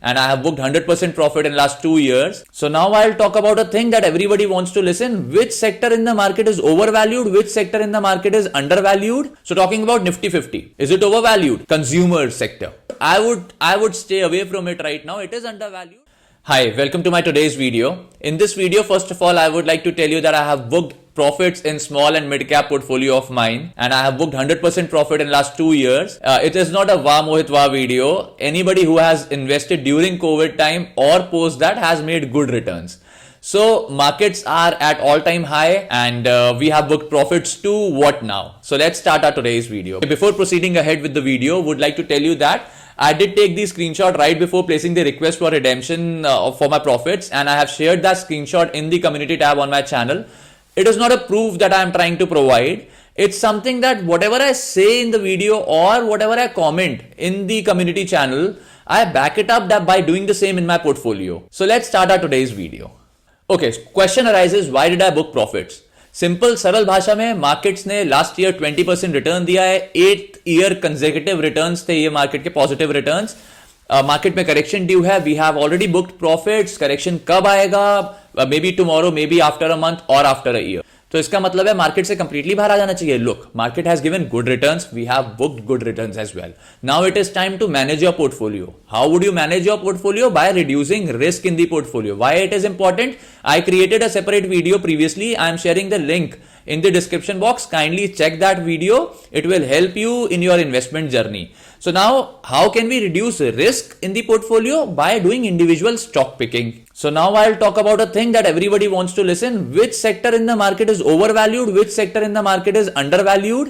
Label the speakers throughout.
Speaker 1: and I have booked 100% profit in last 2 years. So now I'll talk about a thing that everybody wants to listen. Which sector in the market is overvalued? Which sector in the market is undervalued? So talking about Nifty 50. Is it overvalued? Consumer sector. I would stay away from it right now. It is undervalued. Hi, welcome to my today's video. In this video, first of all, I would like to tell you that I have booked profits in small and mid cap portfolio of mine, and I have booked 100% profit in last 2 years. It is not a Wah Mohit Wah video. Anybody who has invested during COVID time or post that has made good returns. So markets are at all-time high, and we have booked profits too. What now? So let's start our today's video. Before proceeding ahead with the video, would like to tell you that I did take the screenshot right before placing the request for redemption for my profits, and I have shared that screenshot in the community tab on my channel. It is not a proof that I am trying to provide. It's something that whatever I say in the video or whatever I comment in the community channel, I back it up by doing the same in my portfolio. So let's start our today's video. Okay, question arises, why did I book profits? Simple सरल भाषा में markets ने last year 20% return दिया है. 8th year consecutive returns थे ये market के, positive returns. Market में करेक्शन ड्यू है. We have already booked profits. Correction कब आएगा? Maybe tomorrow, maybe after a month और आफ्टर अ ईयर. तो इसका मतलब है मार्केट से कंप्लीटली बाहर आ जाना चाहिए. Look, market has given good returns. We have booked good returns as well. Now it is time to manage your portfolio. How would you manage your portfolio? By reducing risk in the portfolio. Why it is important? I created a separate video previously. I am sharing the link in the description box. Kindly check that video. It will help you in your investment journey. So now, how can we reduce risk in the portfolio? By doing individual stock picking. So now I'll talk about a thing that everybody wants to listen. Which sector in the market is overvalued? Which sector in the market is undervalued?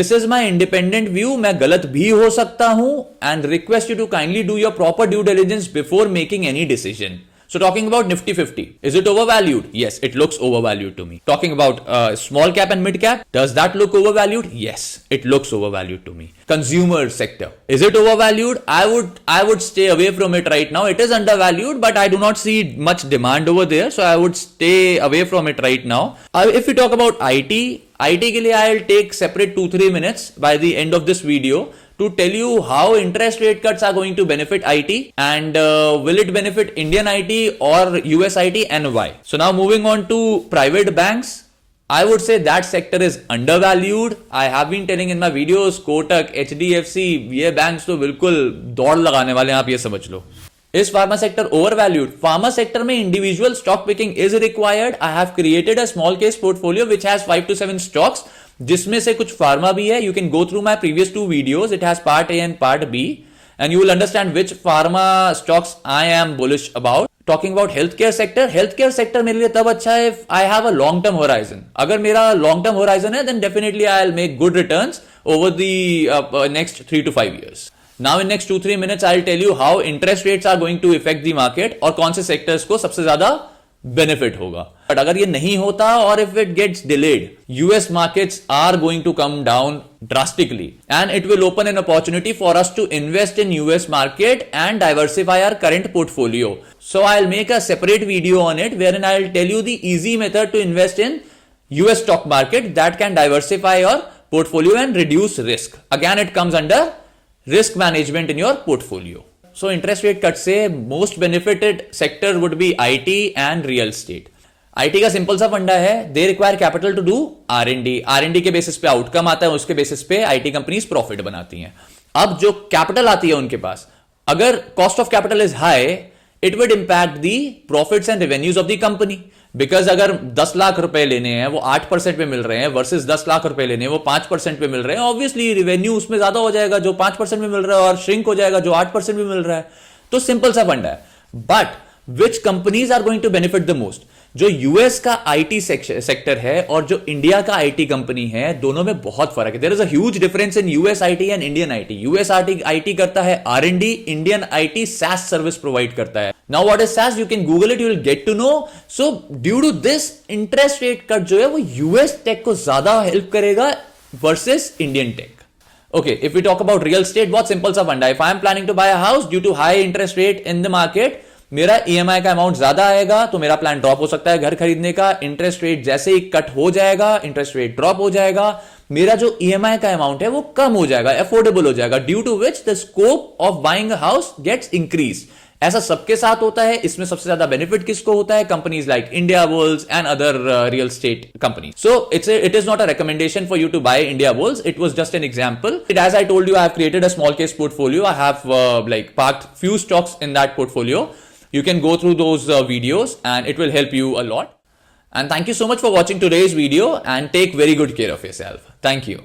Speaker 1: This is my independent view. मैं गलत भी हो सकता हूं, and request you to kindly do your proper due diligence before making any decision. So talking about Nifty 50, is it overvalued? Yes, it looks overvalued to me. Talking about small cap and mid cap, does that look overvalued? Yes, it looks overvalued to me. Consumer sector, is it overvalued? I would stay away from it right now. It is undervalued, but I do not see much demand over there, so I would stay away from it right now. If we talk about IT के लिए I'll take separate 2-3 minutes by the end of this video to tell you how interest rate cuts are going to benefit IT, and will it benefit Indian IT or US IT, and why. So now moving on to private banks, I would say that sector is undervalued. I have been telling in my videos, Kotak, HDFC, ये banks तो बिल्कुल दौड़ लगाने वाले हैं, आप ये समझ लो. Is pharma sector overvalued? Pharma sector में individual stock picking is required. I have created a small case portfolio which has 5 to 7 stocks, जिसमें से कुछ फार्मा भी है. You can go through my previous 2 videos. It has part A and part B, and you will understand which pharma stocks I am bullish about. Talking about healthcare sector मेरे लिए तब अच्छा है if I have a long term horizon. अगर मेरा long term horizon है, then definitely I'll make good returns over the next 3 to 5 years. Now in next 2-3 minutes I'll tell you how interest rates are going to affect the market और कौन से sectors को सबसे ज्यादा benefit होगा. But अगर ये नहीं होता, or if it gets delayed, US markets are going to come down drastically, and it will open an opportunity for us to invest in US market and diversify our current portfolio. So I'll make a separate video on it wherein I'll tell you the easy method to invest in US stock market that can diversify your portfolio and reduce risk. Again, it comes under risk management in your portfolio. So interest rate cut से most benefited sector would be IT and real estate. IT का simple सा फंडा है, they require capital to do R&D. R&D के basis पे outcome आता है, उसके बेसिस पे IT कंपनीज प्रॉफिट बनाती हैं. अब जो कैपिटल आती है उनके पास, अगर cost of capital is high, it would impact the profits and revenues of the company. Because अगर 10 लाख रुपए लेने हैं वो 8% पे मिल रहे हैं वर्सेस 10 लाख रुपए लेने हैं वो 5% पे मिल रहे हैं, ऑब्वियसली रेवेन्यू उसमें ज्यादा हो जाएगा जो 5% में मिल रहा है, और श्रिंक हो जाएगा जो 8% में मिल रहा है. तो सिंपल सा फंडा है. But which companies are going to benefit the most? जो यूएस का आईटी सेक्टर है और जो इंडिया का आईटी कंपनी है, दोनों में बहुत फर्क है. There is a huge difference in US IT and Indian IT. US IT करता है R and D, Indian IT SaaS service provide करता है. Now what is SaaS? You can Google it, you will get to know. So due to this, interest rate cut जो है वो US tech को ज्यादा help करेगा versus Indian tech. Okay, if we talk about real estate, बहुत simple सा फंडा है. If I am planning to buy a house due to high interest rate in the market, मेरा EMI का amount ज्यादा आएगा तो मेरा प्लान ड्रॉप हो सकता है घर खरीदने का. इंटरेस्ट रेट जैसे ही कट हो जाएगा, इंटरेस्ट रेट ड्रॉप हो जाएगा, मेरा जो EMI का अमाउंट है वो कम हो जाएगा, अफोर्डेबल हो जाएगा, due to which the scope of buying a house gets increase. ऐसा सबके साथ होता है. इसमें सबसे ज्यादा बेनिफिट किसको होता है? Companies like India bulls and other real estate companies. So it is not a recommendation for you to buy India bulls. It was just an example. As I told you, I have created a small case portfolio. I have parked few stocks in that portfolio. You can go through those videos and it will help you a lot. And thank you so much for watching today's video, and take very good care of yourself. Thank you.